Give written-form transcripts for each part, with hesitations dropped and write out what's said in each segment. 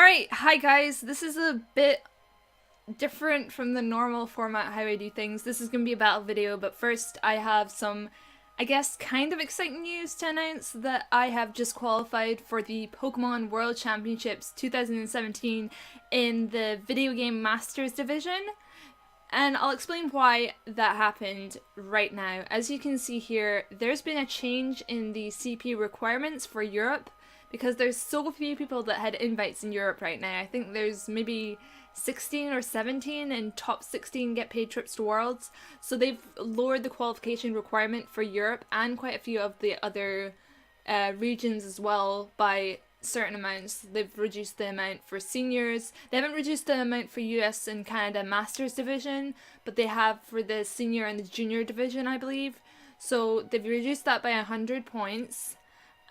Alright, hi guys, this is a bit different from the normal format how I do things. This is going to be a battle video, but first I have some, I guess, kind of exciting news to announce that I have just qualified for the Pokemon World Championships 2017 in the Video Game Masters Division. And I'll explain why that happened right now. As you can see here, there's been a change in the CP requirements for Europe because there's so few people that had invites in Europe right now. I think there's maybe 16 or 17 and top 16 get paid trips to Worlds. So they've lowered the qualification requirement for Europe and quite a few of the other regions as well by certain amounts. They've reduced the amount for seniors. They haven't reduced the amount for US and Canada Masters Division, but they have for the senior and the junior division, I believe. So they've reduced that by 100 points.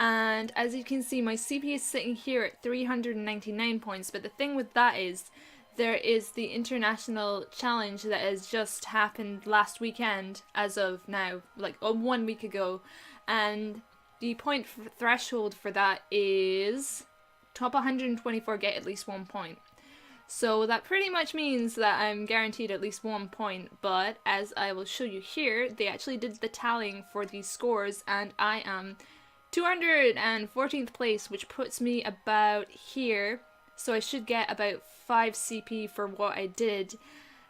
And as you can see, my CP is sitting here at 399 points, but the thing with that is there is the international challenge that has just happened last weekend as of now, like 1 week ago, and the point threshold for that is top 124 get at least 1 point. So that pretty much means that I'm guaranteed at least 1 point, but as I will show you here, they actually did the tallying for these scores and I am 214th place, which puts me about here. So I should get about 5 CP for what I did.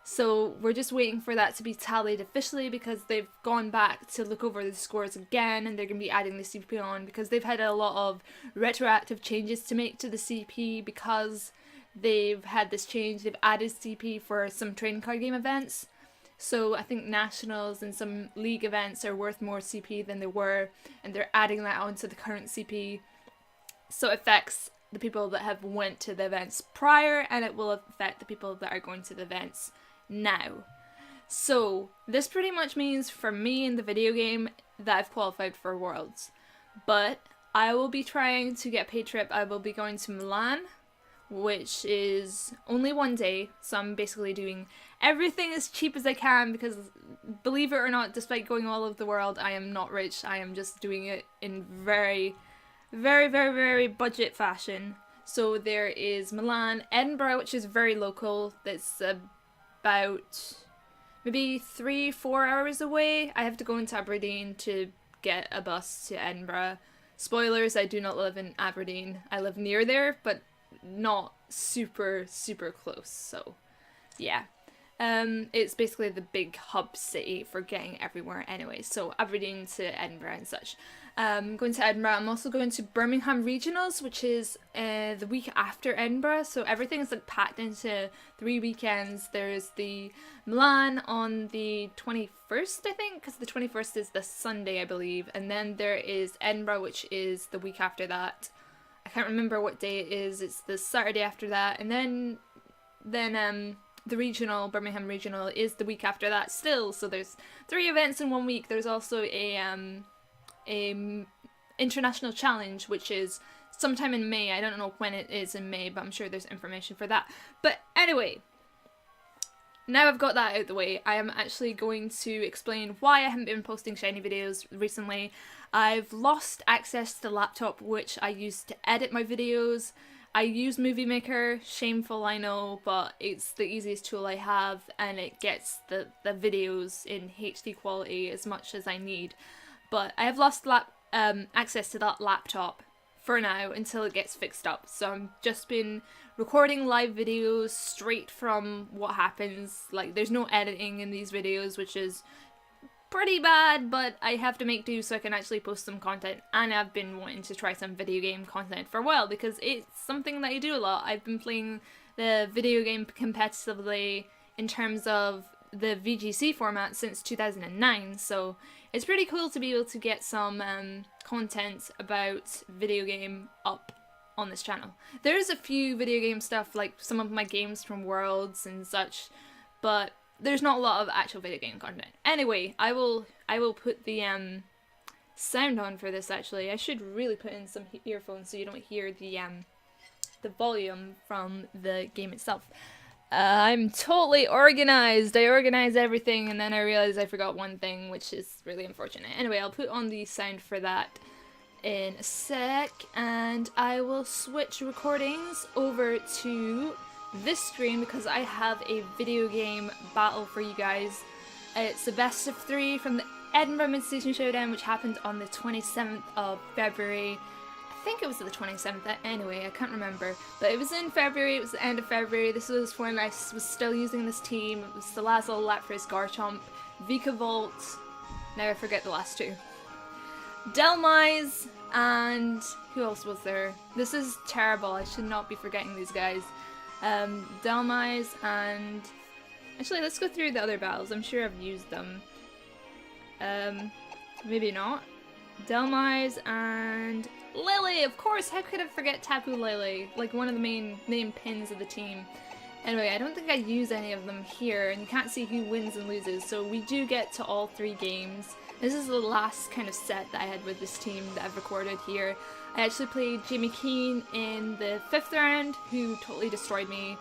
So we're just waiting for that to be tallied officially because they've gone back to look over the scores again and they're going to be adding the CP on because they've had a lot of retroactive changes to make to the CP because they've had this change. They've added CP for some trading card game events. So I think nationals and some league events are worth more CP than they were, and they're adding that onto the current CP. So it affects the people that have went to the events prior, and it will affect the people that are going to the events now. So this pretty much means for me in the video game that I've qualified for Worlds. But I will be trying to get a paid trip. I will be going to Milan, which is only 1 day, so I'm basically doing everything as cheap as I can because, believe it or not, despite going all over the world, I am not rich. I am just doing it in very, very, very, very budget fashion. So there is Milan, Edinburgh, which is very local. That's about maybe 3-4 hours away. I have to go into Aberdeen to get a bus to Edinburgh. Spoilers, I do not live in Aberdeen. I live near there, but not super close, so yeah. It's basically the big hub city for getting everywhere anyway, so Aberdeen to Edinburgh and such. Going to Edinburgh. I'm also going to Birmingham Regionals, which is the week after Edinburgh, so everything's like packed into 3 weekends. There's the Milan on the 21st, I think, because the 21st is the Sunday, I believe, and then there is Edinburgh, which is the week after that. I can't remember what day it is. It's the Saturday after that, and then the regional, Birmingham Regional, is the week after that still. So there's 3 events in 1 week. There's also a international challenge, which is sometime in May. I don't know when it is in May, but I'm sure there's information for that. But anyway, now I've got that out of the way, I am actually going to explain why I haven't been posting shiny videos recently. I've lost access to the laptop which I used to edit my videos. I use Movie Maker, shameful I know, but it's the easiest tool I have and it gets the videos in HD quality as much as I need. But I have lost access to that laptop for now until it gets fixed up. So I've just been recording live videos straight from what happens. Like, there's no editing in these videos, which is pretty bad, but I have to make do so I can actually post some content, and I've been wanting to try some video game content for a while because it's something that I do a lot. I've been playing the video game competitively in terms of the VGC format since 2009, so it's pretty cool to be able to get some content about video game up on this channel. There's a few video game stuff, like some of my games from Worlds and such, but there's not a lot of actual video game content. Anyway, I will put the sound on for this. Actually, I should really put in some earphones so you don't hear the volume from the game itself. I'm totally organized. I organize everything and then I realized I forgot one thing, which is really unfortunate. Anyway, I'll put on the sound for that in a sec, and I will switch recordings over to this screen because I have a video game battle for you guys. It's the best of 3 from the Edinburgh Mid-Season Showdown, which happened on the 27th of February. I think it was the 27th, anyway, I can't remember. But it was in February, it was the end of February. This was when I was still using this team. It was Salazzle, Lapras, Garchomp, Vikavolt, now I forget the last 2. Delmise, and who else was there? This is terrible, I should not be forgetting these guys. Delmise and... Actually, let's go through the other battles, I'm sure I've used them. Maybe not. Delmise and Lele, of course, how could I forget Tapu Lele? Like one of the main pins of the team. Anyway, I don't think I use any of them here, and you can't see who wins and loses, so we do get to all 3 games. This is the last kind of set that I had with this team that I've recorded here. I actually played Jimmy Keane in the 5th round, who totally destroyed me.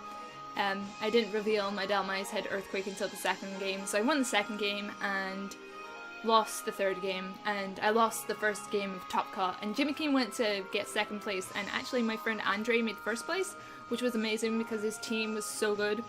I didn't reveal my Delmise had Earthquake until the 2nd game, so I won the 2nd game and lost the 3rd game, and I lost the 1st game of Top Cut, and Jimmy Keane went to get 2nd place, and actually my friend Andre made 1st place, which was amazing because his team was so good.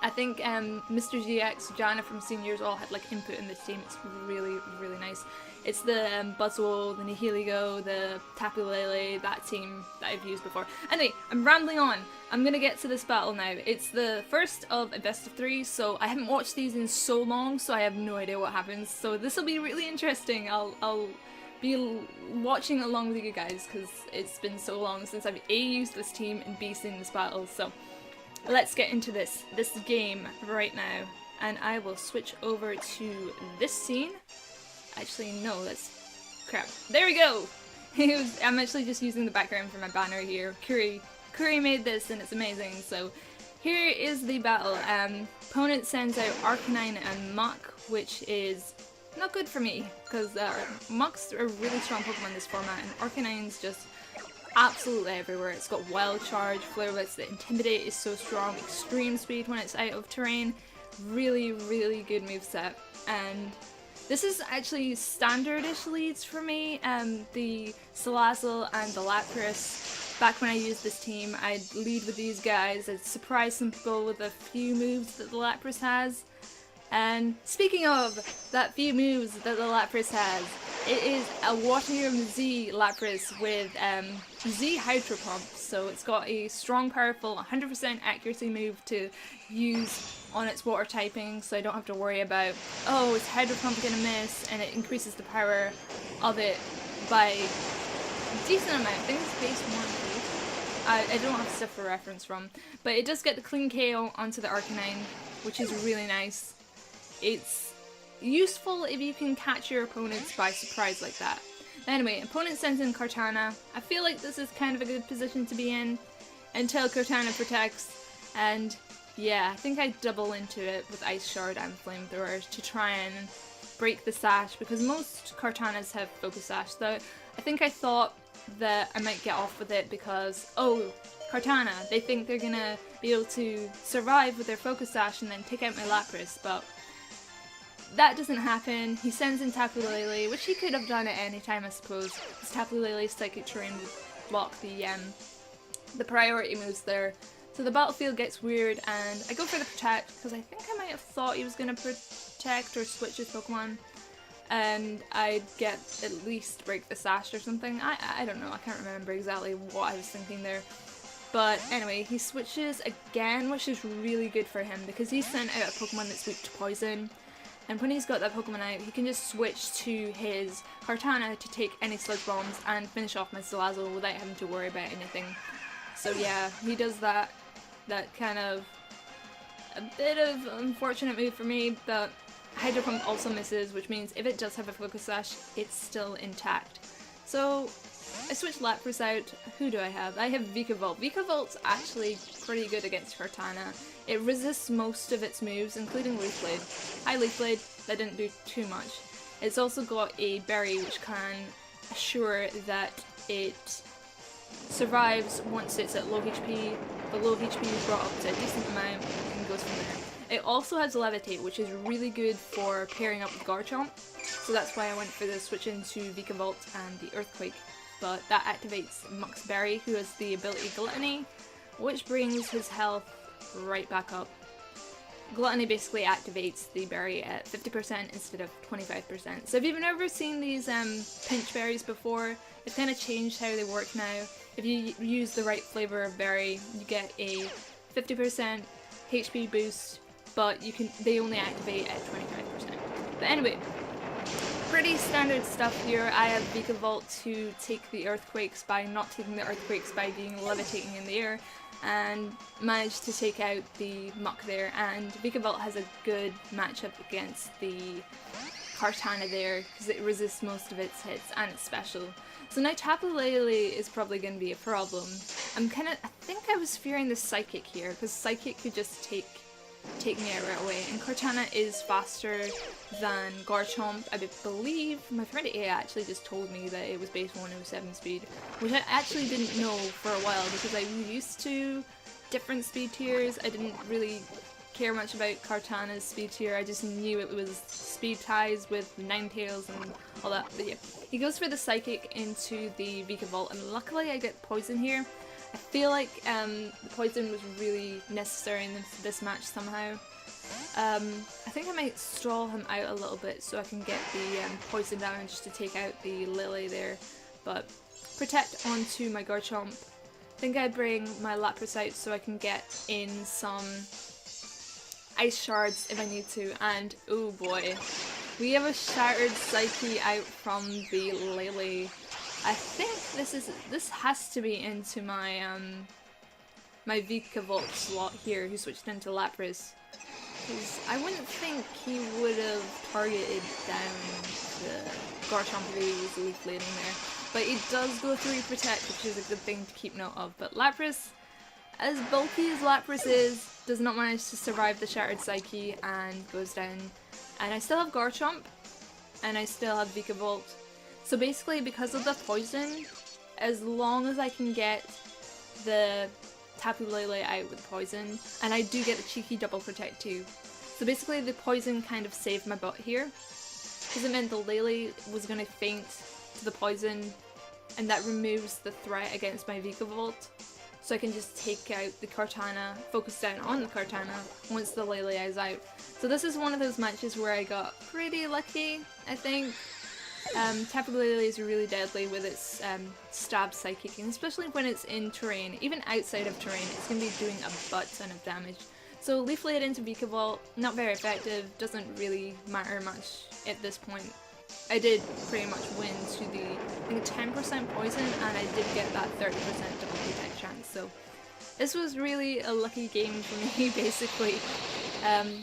I think Mr. GX, Jana from Seniors all had like input in this team. It's really, really nice. It's the Buzzwole, the Nihilego, the Tapu Lele, that team that I've used before. Anyway, I'm rambling on. I'm gonna get to this battle now. It's the first of a best of 3, so I haven't watched these in so long, so I have no idea what happens. So this will be really interesting. I'll be watching along with you guys because it's been so long since I've A, used this team, and B, seen this battle. So let's get into this game right now, and I will switch over to this scene. Actually, no, that's crap. There we go! I'm actually just using the background for my banner here. Curry made this, and it's amazing. So here is the battle. Opponent sends out Arcanine and Muck, which is not good for me, because Muck's a really strong Pokemon in this format, and Arcanine's just absolutely everywhere. It's got Wild Charge, Flare Blitz, the Intimidate is so strong, Extreme Speed when it's out of terrain, really, really good moveset. And this is actually standardish leads for me. The Salazzle and the Lapras, back when I used this team, I'd lead with these guys, I'd surprise some people with a few moves that the Lapras has. And speaking of that few moves that the Lapras has, it is a Waterium Z Lapras with Z Hydro Pump, so it's got a strong, powerful, 100% accuracy move to use on its water typing, so I don't have to worry about, oh, is Hydro Pump gonna miss, and it increases the power of it by a decent amount. I think it's base 1. I don't have stuff for reference from, but it does get the clean KO onto the Arcanine, which is really nice. It's useful if you can catch your opponents by surprise like that. Anyway, opponent sends in Kartana. I feel like this is kind of a good position to be in until Kartana protects, and yeah, I think I double into it with Ice Shard and Flamethrower to try and break the sash, because most Kartanas have Focus Sash, though I think I thought that I might get off with it because, oh, Kartana, they think they're gonna be able to survive with their Focus Sash and then take out my Lapras, but that doesn't happen. He sends in Tapu Lele, which he could have done at any time, I suppose, because Tapu Lele's Psychic Terrain would block the priority moves there. So the battlefield gets weird, and I go for the Protect, because I think I might have thought he was going to Protect or switch his Pokemon, and I'd get at least Break the Sash or something. I don't know, I can't remember exactly what I was thinking there. But anyway, he switches again, which is really good for him, because he's sent out a Pokemon that's weak to Poison. And when he's got that Pokemon out, he can just switch to his Kartana to take any Sludge Bombs and finish off my Salazzle without having to worry about anything. So yeah, he does that kind of a bit of unfortunate move for me, but Hydro Pump also misses, which means if it does have a Focus Sash, it's still intact. So I switch Lapras out. Who do I have? I have Vikavolt. Vikavolt's actually pretty good against Kartana. It resists most of its moves, including Leaf Blade. Hi Leaf Blade, that didn't do too much. It's also got a berry which can assure that it survives once it's at low HP. The low HP is brought up to a decent amount and goes from there. It also has Levitate, which is really good for pairing up with Garchomp. so that's why I went for the switch into Vikavolt and the Earthquake. But that activates Muck's Berry, who has the ability Gluttony, which brings his health right back up. Gluttony basically activates the berry at 50% instead of 25%. So if you've never seen these pinch berries before, it's kind of changed how they work now. If you use the right flavor of berry, you get a 50% HP boost, but they only activate at 25%. But anyway, pretty standard stuff here. I have Vikavolt to take the Earthquakes by not taking the Earthquakes by being levitating in the air, and managed to take out the Muck there, and Vikavolt has a good matchup against the Kartana there because it resists most of its hits and it's special. So now Tapu Lele is probably going to be a problem. I think I was fearing the Psychic here because Psychic could just take me out right away, and Kartana is faster than Garchomp. I believe my friend A actually just told me that it was base 107 speed, which I actually didn't know for a while because I'm used to different speed tiers. I didn't really care much about Kartana's speed tier, I just knew it was speed ties with Ninetales and all that. But yeah, he goes for the Psychic into the Vikavolt, and luckily I get Poison here. I feel like the Poison was really necessary in this match somehow. I think I might stall him out a little bit so I can get the Poison down just to take out the Lele there. But Protect onto my Garchomp. I think I bring my Lapras out so I can get in some Ice Shards if I need to. And oh boy, we have a Shattered Psyche out from the Lele. I think this has to be into my my Vikavolt slot here, who switched into Lapras. Because I wouldn't think he would have targeted down the Garchomp if he was Leaf Blading there. But he does go through Protect, which is a good thing to keep note of. But Lapras, as bulky as Lapras is, does not manage to survive the Shattered Psyche and goes down. And I still have Garchomp, and I still have Vikavolt. So basically, because of the Poison, as long as I can get the Tapu Lele out with Poison, and I do get the cheeky double Protect too. So basically the Poison kind of saved my butt here, because it meant the Lele was going to faint to the Poison, and that removes the threat against my Vikavolt. So I can just take out the Kartana, focus down on the Kartana once the Lele is out. So this is one of those matches where I got pretty lucky, I think. Tapu Lele is really deadly with its stab Psychic, and especially when it's in terrain. Even outside of terrain, it's going to be doing a butt ton of damage. So Leaf Blade into Vikavolt, not very effective, doesn't really matter much at this point. I did pretty much win to the, I think, 10% poison, and I did get that 30% double protect chance. So this was really a lucky game for me, basically.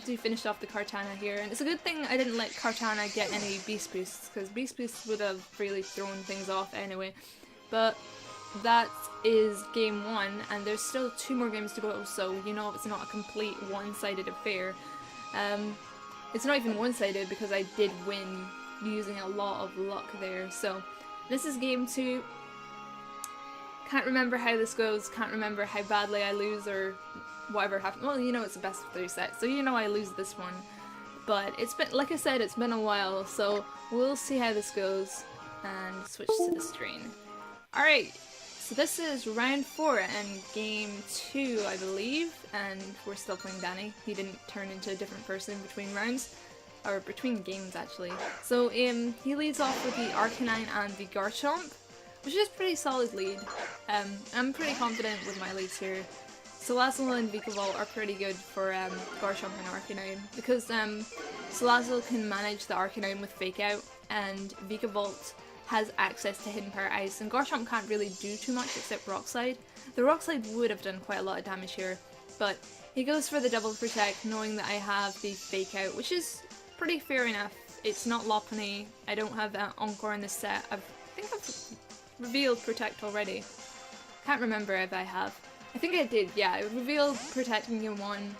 To finish off the Kartana here, and it's a good thing I didn't let Kartana get any Beast Boosts, because Beast Boosts would have really thrown things off anyway. But that is game 1, and there's still 2 more games to go, so you know it's not a complete one-sided affair. It's not even one-sided because I did win using a lot of luck there. So this is game 2. Can't remember how this goes, can't remember how badly I lose or whatever happened. Well, you know it's a best of 3 set, so you know I lose this one. But it's been, like I said, it's been a while, so we'll see how this goes and switch to the screen. Alright, so this is round 4 and game 2, I believe, and we're still playing Danny. He didn't turn into a different person between rounds, or between games actually. So he leads off with the Arcanine and the Garchomp, which is a pretty solid lead. I'm pretty confident with my leads here. Salazzle and Vikavolt are pretty good for Garchomp and Arcanine, because Salazzle can manage the Arcanine with Fake Out, and Vikavolt has access to Hidden Power Ice, and Garchomp can't really do too much except Rock Slide. The Rock Slide would have done quite a lot of damage here, but he goes for the Double Protect knowing that I have the Fake Out, which is pretty fair enough. It's not Lopunny, I don't have Encore in this set. I think I've revealed Protect already. Can't remember if I have. I think I did, yeah. I revealed Protect in game 1,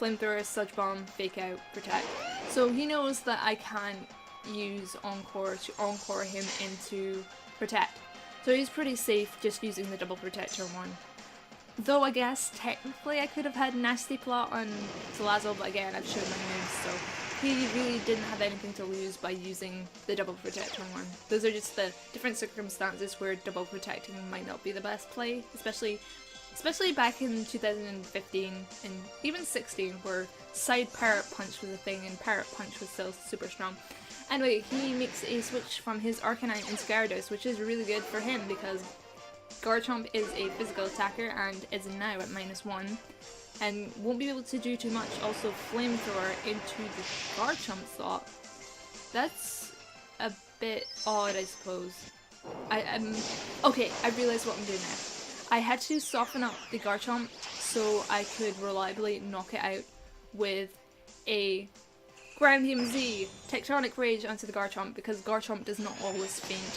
Flamethrower, Sludge Bomb, Fake Out, Protect. So he knows that I can't use Encore to Encore him into Protect. So he's pretty safe just using the Double Protector one. Though I guess technically I could have had Nasty Plot on Salazzle, but again I've showed my moves, so he really didn't have anything to lose by using the double protecting one. Those are just the different circumstances where double protecting might not be the best play, especially back in 2015 and even 16, where side Parrot Punch was a thing and Parrot Punch was still super strong. Anyway, he makes a switch from his Arcanine into Gyarados, which is really good for him because Garchomp is a physical attacker and is now at -1 and won't be able to do too much. Also, Flamethrower into the Garchomp slot. That's a bit odd, I suppose. Okay, I realised what I'm doing now. I had to soften up the Garchomp so I could reliably knock it out with a Ground DMZ Tectonic Rage onto the Garchomp, because Garchomp does not always faint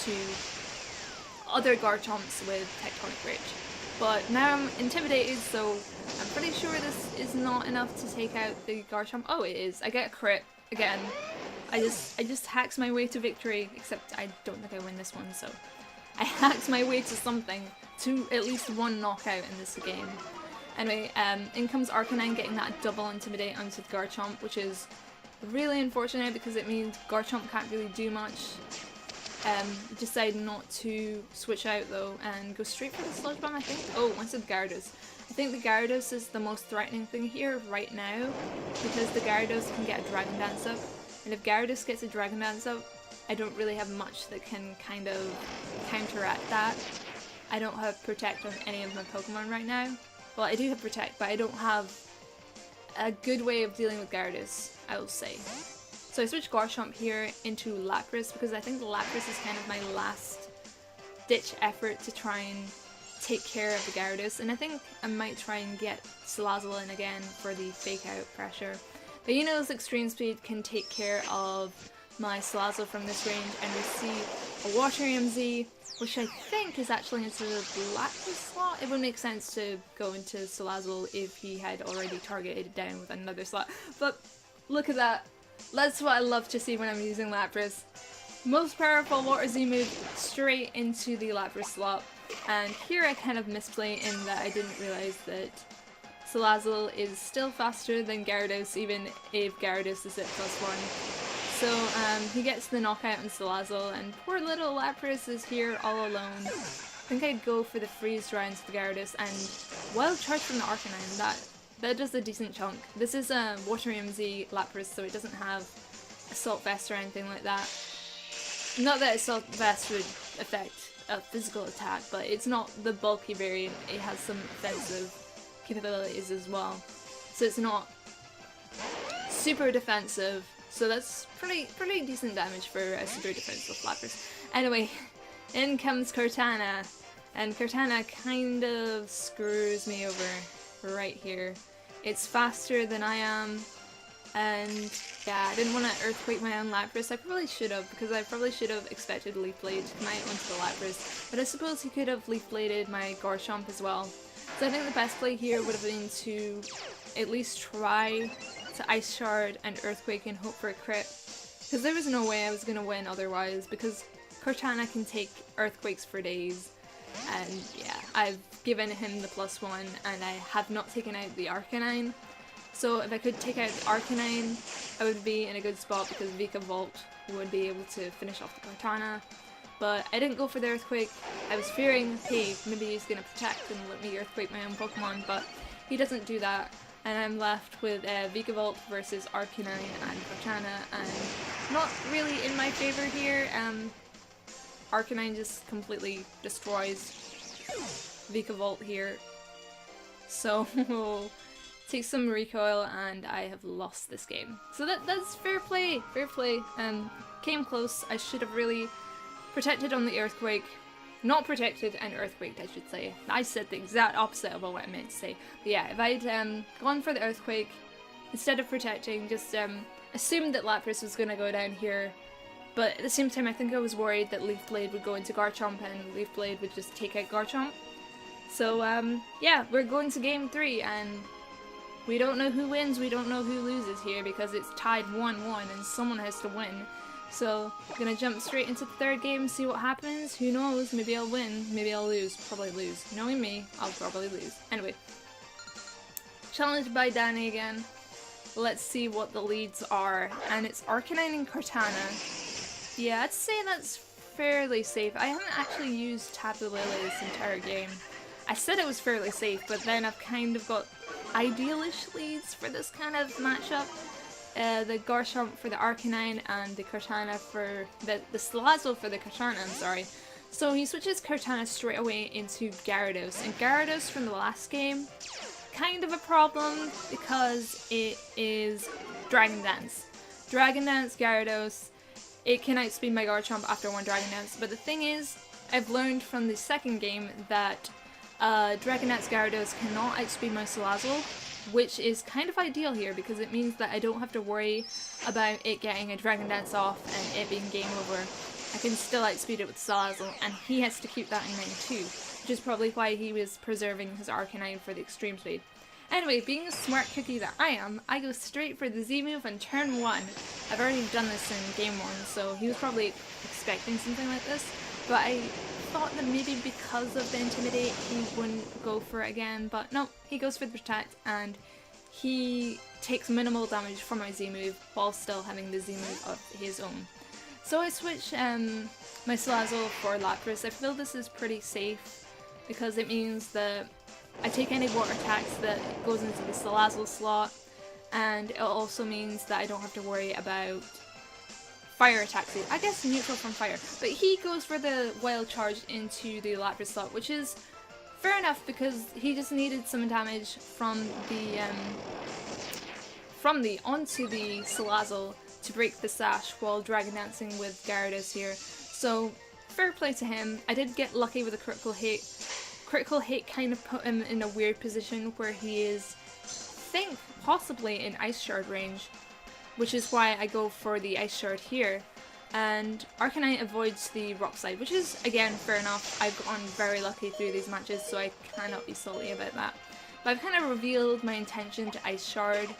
to other Garchomps with Tectonic Rage. But now I'm intimidated, so I'm pretty sure this is not enough to take out the Garchomp. Oh, it is. I get a crit again. I just hacked my way to victory, except I don't think I win this one, so I hacked my way to something, to at least one knockout in this game. Anyway, in comes Arcanine getting that double Intimidate onto the Garchomp, which is really unfortunate because it means Garchomp can't really do much. Decide not to switch out though and go straight for the Sludge Bomb, I think. Oh, once the Gyarados. I think the Gyarados is the most threatening thing here right now because the Gyarados can get a Dragon Dance up, and if Gyarados gets a Dragon Dance up, I don't really have much that can kind of counteract that. I don't have Protect on any of my Pokemon right now. Well, I do have Protect, but I don't have a good way of dealing with Gyarados, I will say. So I switched Garchomp here into Lapras because I think Lapras is kind of my last ditch effort to try and take care of the Gyarados, and I think I might try and get Salazzle in again for the fake out pressure. But you know, Extreme Speed can take care of my Salazzle from this range, and we see a Water MZ, which I think is actually into the Lapras slot. It would make sense to go into Salazzle if he had already targeted it down with another slot, but look at that. That's what I love to see when I'm using Lapras. Most powerful Water Z move straight into the Lapras slot, and here I kind of misplay in that I didn't realise that Salazzle is still faster than Gyarados even if Gyarados is at +1. So he gets the knockout on Salazzle, and poor little Lapras is here all alone. I think I'd go for the Freeze Dry into the Gyarados and Wild Charge from the Arcanine. That does a decent chunk. This is a Water MZ Lapras, so it doesn't have Assault Vest or anything like that. Not that Assault Vest would affect a physical attack, but it's not the bulky variant. It has some offensive capabilities as well. So it's not super defensive, so that's pretty decent damage for a super defensive Lapras. Anyway, in comes Cortana, and Cortana kind of screws me over right here. It's faster than I am, and yeah, I didn't want to Earthquake my own Lapras. I probably should have, because I probably should have expected Leaf Blade to come out onto the Lapras, but I suppose he could have Leaf Bladed my Garchomp as well. So I think the best play here would have been to at least try to Ice Shard and Earthquake and hope for a crit, because there was no way I was going to win otherwise, because Cortana can take Earthquakes for days. And yeah, I've given him the +1 and I have not taken out the Arcanine. So if I could take out the Arcanine, I would be in a good spot because Vikavolt would be able to finish off the Cortana. But I didn't go for the Earthquake. I was fearing, hey, maybe he's going to protect and let me Earthquake my own Pokemon, but he doesn't do that. And I'm left with Vikavolt versus Arcanine and Cortana, and not really in my favor here. Arcanine just completely destroys Vikavolt here. So take some recoil and I have lost this game. So that's fair play. Came close. I should have really protected on the Earthquake. Not protected and Earthquaked, I should say. I said the exact opposite of what I meant to say. But yeah, if I'd gone for the Earthquake instead of protecting, just assumed that Lapras was going to go down here. But at the same time, I think I was worried that Leaf Blade would go into Garchomp and Leaf Blade would just take out Garchomp. So yeah, we're going to game 3, and we don't know who wins, we don't know who loses here because it's tied 1-1 and someone has to win. So I'm gonna jump straight into the third game, see what happens. Who knows? Maybe I'll win, maybe I'll lose. Probably lose. Knowing me, I'll probably lose. Anyway, challenged by Danny again. let's see what the leads are. And it's Arcanine and Cortana. Yeah, I'd say that's fairly safe. I haven't actually used Tapu Lele this entire game. I said it was fairly safe, but then I've kind of got idealish leads for this kind of matchup. The Garchomp for the Arcanine and the Cortana for the Salazzle for the Cortana, I'm sorry. So he switches Cortana straight away into Gyarados, and Gyarados from the last game, kind of a problem because it is Dragon Dance. Dragon Dance Gyarados, it can outspeed my Garchomp after one Dragon Dance, but the thing is, I've learned from the second game that Dragon Dance Gyarados cannot outspeed my Salazzle, which is kind of ideal here because it means that I don't have to worry about it getting a Dragon Dance off and it being game over. I can still outspeed it with Salazzle, and he has to keep that in mind too, which is probably why he was preserving his Arcanine for the extreme speed. Anyway, being a smart cookie that I am, I go straight for the Z move on turn 1. I've already done this in game 1, so he was probably expecting something like this, but I thought that maybe because of the Intimidate he wouldn't go for it again, but no, he goes for the Protect, and he takes minimal damage from my Z move while still having the Z move of his own. So I switch my Salazzle for Lapras. I feel this is pretty safe because it means that I take any water attacks that goes into the Salazzle slot, and it also means that I don't have to worry about fire attacks. I guess neutral from fire, but he goes for the Wild Charge into the Lapras slot, which is fair enough because he just needed some damage from the onto the Salazzle to break the sash while Dragon Dancing with Gyarados here. So fair play to him. I did get lucky with a critical hit. Critical hit kind of put him in a weird position where he is, I think, possibly in Ice Shard range, which is why I go for the Ice Shard here. And Arcanine avoids the Rock Slide, which is, again, fair enough. I've gotten very lucky through these matches, so I cannot be salty about that. But I've kind of revealed my intention to Ice Shard.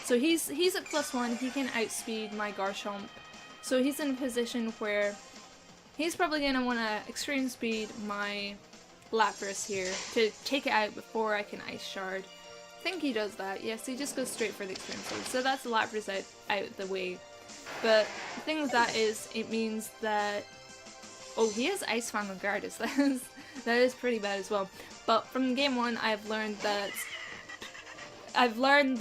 So he's at +1, he can outspeed my Garchomp. So he's in a position where he's probably going to want to extreme speed my Lapras here to take it out before I can Ice Shard. I think he does that, yes, he just goes straight for the extreme speed. So that's the Lapras out the way. But the thing with that is, it means that... Oh, he has Ice Fang on Gyarados, that is pretty bad as well. But from game 1, I've learned that +1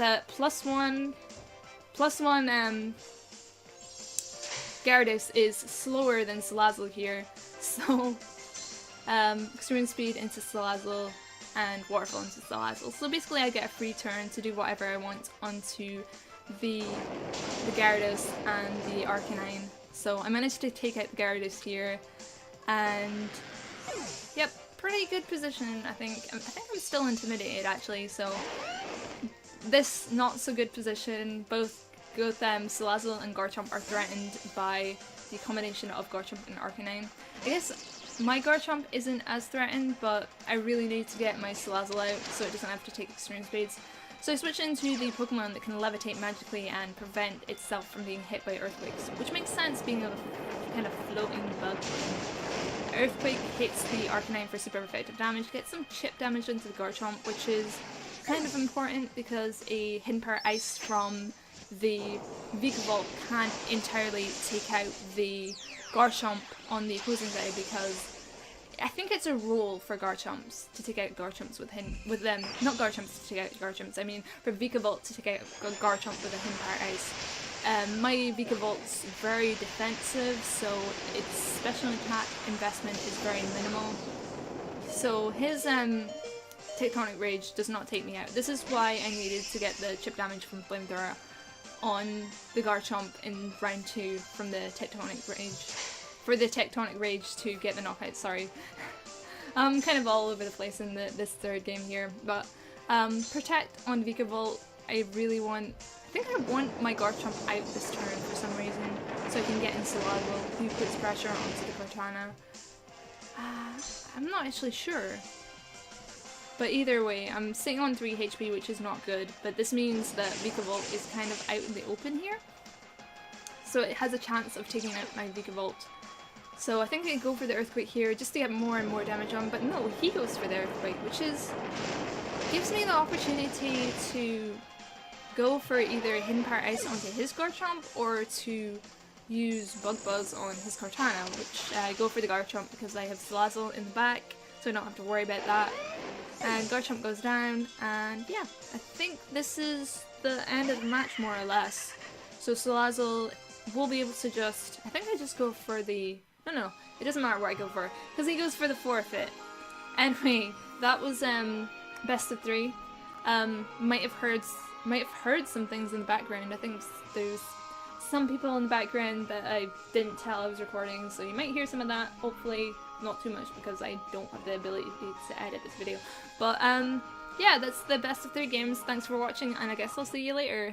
Gyarados is slower than Salazzle here, so extreme speed into Salazzle and Waterfall into Salazzle. So basically I get a free turn to do whatever I want onto the Gyarados and the Arcanine. So I managed to take out Gyarados here, and yep, pretty good position I think. I think I'm still intimidated actually, so this not so good position, both Salazzle and Garchomp are threatened by the combination of Garchomp and Arcanine. I guess my Garchomp isn't as threatened, but I really need to get my Salazzle out so it doesn't have to take extreme speeds. So I switch into the Pokemon that can levitate magically and prevent itself from being hit by earthquakes, which makes sense being a kind of floating bug. Earthquake hits the Arcanine for super effective damage, gets some chip damage into the Garchomp, which is kind of important because a Hidden Power Ice from the Vikavolt can't entirely take out the Garchomp on the opposing side, because I think it's a rule for Garchomps to take out Garchomps with them, not Garchomps to take out Garchomps, I mean for Vikavolt to take out Garchomp with a Hidden Power Ice. My Vikavolt's very defensive, so its special attack investment is very minimal. So his Tectonic Rage does not take me out. This is why I needed to get the chip damage from Flamethrower on the Garchomp in round 2 from the Tectonic Rage. For the Tectonic Rage to get the knockout, sorry. I'm kind of all over the place in this third game here, but Protect on Vikavolt, I think I want my Garchomp out this turn for some reason, so I can get in Salazzle, who puts pressure onto the Cortana. I'm not actually sure. But either way, I'm sitting on 3 HP, which is not good, but this means that Vikavolt is kind of out in the open here. So it has a chance of taking out my Vikavolt. So I think I go for the Earthquake here just to get more and more damage on, but no, he goes for the Earthquake, which gives me the opportunity to go for either Hidden Power Ice onto his Garchomp or to use Bug Buzz on his Kartana, which I go for the Garchomp because I have Salazzle in the back, so I don't have to worry about that. And Garchomp goes down, and yeah, I think this is the end of the match more or less. So Salazzle will be able to just, I think I just go for the, no, it doesn't matter what I go for, because he goes for the forfeit. Anyway, that was best of 3. Might have heard some things in the background. I think there's some people in the background that I didn't tell I was recording, so you might hear some of that. Hopefully not too much, because I don't have the ability to edit this video. But yeah, that's the best of 3 games. Thanks for watching, and I guess I'll see you later.